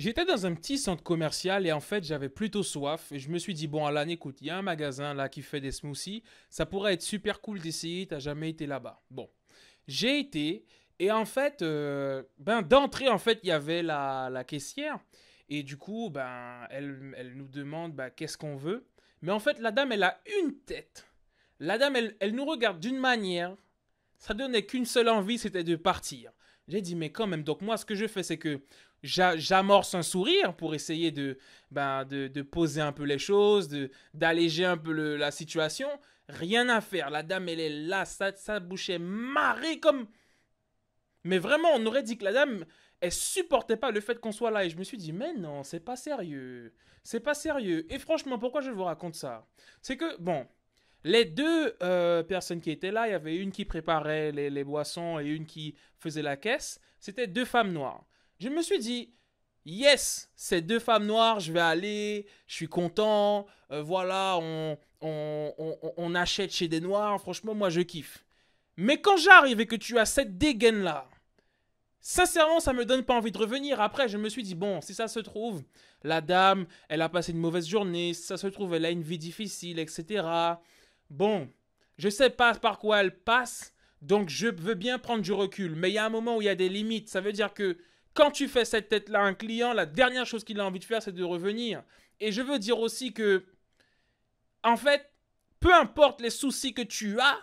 J'étais dans un petit centre commercial et en fait j'avais plutôt soif et je me suis dit bon Alan écoute il y a un magasin là qui fait des smoothies, ça pourrait être super cool d'essayer, t'as jamais été là-bas. Bon, j'ai été et en fait ben d'entrée en fait il y avait la caissière et du coup ben elle nous demande ben, qu'est-ce qu'on veut, mais en fait la dame elle a une tête, la dame elle nous regarde d'une manière, ça donnait qu'une seule envie, c'était de partir. J'ai dit, mais quand même, donc moi, ce que je fais, c'est que j'amorce un sourire pour essayer de poser un peu les choses, d'alléger un peu la situation. Rien à faire. La dame, elle est là, sa bouche est marée comme... Mais vraiment, on aurait dit que la dame, elle supportait pas le fait qu'on soit là. Et je me suis dit, mais non, c'est pas sérieux. C'est pas sérieux. Et franchement, pourquoi je vous raconte ça? C'est que, bon, les deux personnes qui étaient là, il y avait une qui préparait les boissons et une qui faisait la caisse. C'était deux femmes noires. Je me suis dit, yes, ces deux femmes noires, je vais aller, je suis content. Voilà, on achète chez des noirs. Franchement, moi, je kiffe. Mais quand j'arrive et que tu as cette dégaine-là, sincèrement, ça me donne pas envie de revenir. Après, je me suis dit, bon, si ça se trouve, la dame, elle a passé une mauvaise journée. Si ça se trouve, elle a une vie difficile, etc. Bon, je sais pas par quoi elle passe, donc je veux bien prendre du recul. Mais il y a un moment où il y a des limites. Ça veut dire que quand tu fais cette tête-là à un client, la dernière chose qu'il a envie de faire, c'est de revenir. Et je veux dire aussi que, en fait, peu importe les soucis que tu as,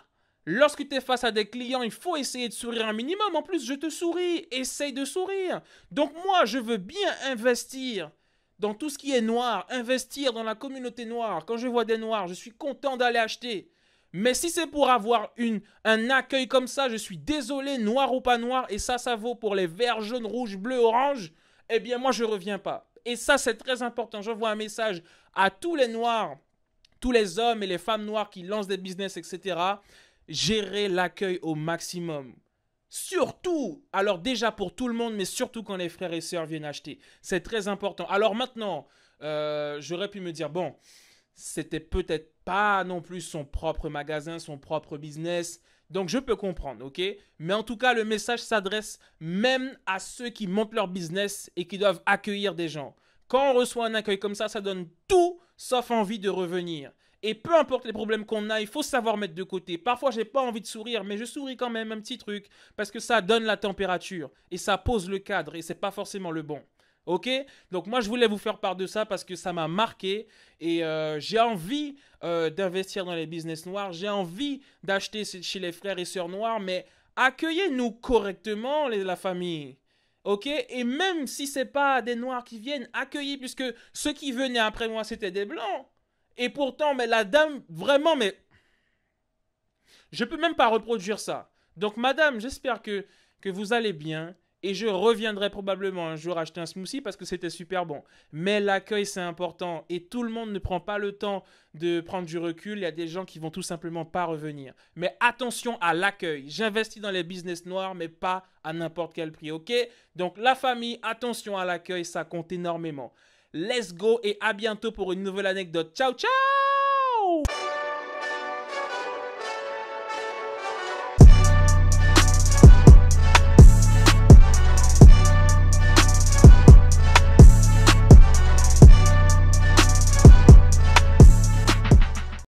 lorsque tu es face à des clients, il faut essayer de sourire un minimum. En plus, je te souris, essaye de sourire. Donc moi, je veux bien investir dans tout ce qui est noir, investir dans la communauté noire. Quand je vois des noirs, je suis content d'aller acheter. Mais si c'est pour avoir un accueil comme ça, je suis désolé, noir ou pas noir, et ça vaut pour les verts, jaunes, rouges, bleus, oranges, eh bien moi je reviens pas. Et ça c'est très important. J'envoie un message à tous les noirs, tous les hommes et les femmes noires qui lancent des business, etc. Gérez l'accueil au maximum. Surtout, alors déjà pour tout le monde, mais surtout quand les frères et sœurs viennent acheter. C'est très important. Alors maintenant, j'aurais pu me dire, bon, c'était peut-être pas non plus son propre magasin, son propre business. Donc je peux comprendre, ok? Mais en tout cas, le message s'adresse même à ceux qui montent leur business et qui doivent accueillir des gens. Quand on reçoit un accueil comme ça donne tout sauf envie de revenir. Et peu importe les problèmes qu'on a, il faut savoir mettre de côté. Parfois, j'ai pas envie de sourire, mais je souris quand même un petit truc parce que ça donne la température et ça pose le cadre et c'est pas forcément le bon. Ok? Donc moi, je voulais vous faire part de ça parce que ça m'a marqué et j'ai envie d'investir dans les business noirs. J'ai envie d'acheter chez les frères et sœurs noirs, mais accueillez-nous correctement, la famille. Ok? Et même si c'est pas des noirs qui viennent, accueillir, puisque ceux qui venaient après moi, c'était des blancs. Et pourtant, mais la dame, vraiment, mais je peux même pas reproduire ça. Donc, madame, j'espère que vous allez bien. Et je reviendrai probablement un jour acheter un smoothie parce que c'était super bon. Mais l'accueil, c'est important. Et tout le monde ne prend pas le temps de prendre du recul. Il y a des gens qui vont tout simplement pas revenir. Mais attention à l'accueil. J'investis dans les business noirs, mais pas à n'importe quel prix. Ok? Donc, la famille, attention à l'accueil. Ça compte énormément. Let's go et à bientôt pour une nouvelle anecdote. Ciao, ciao!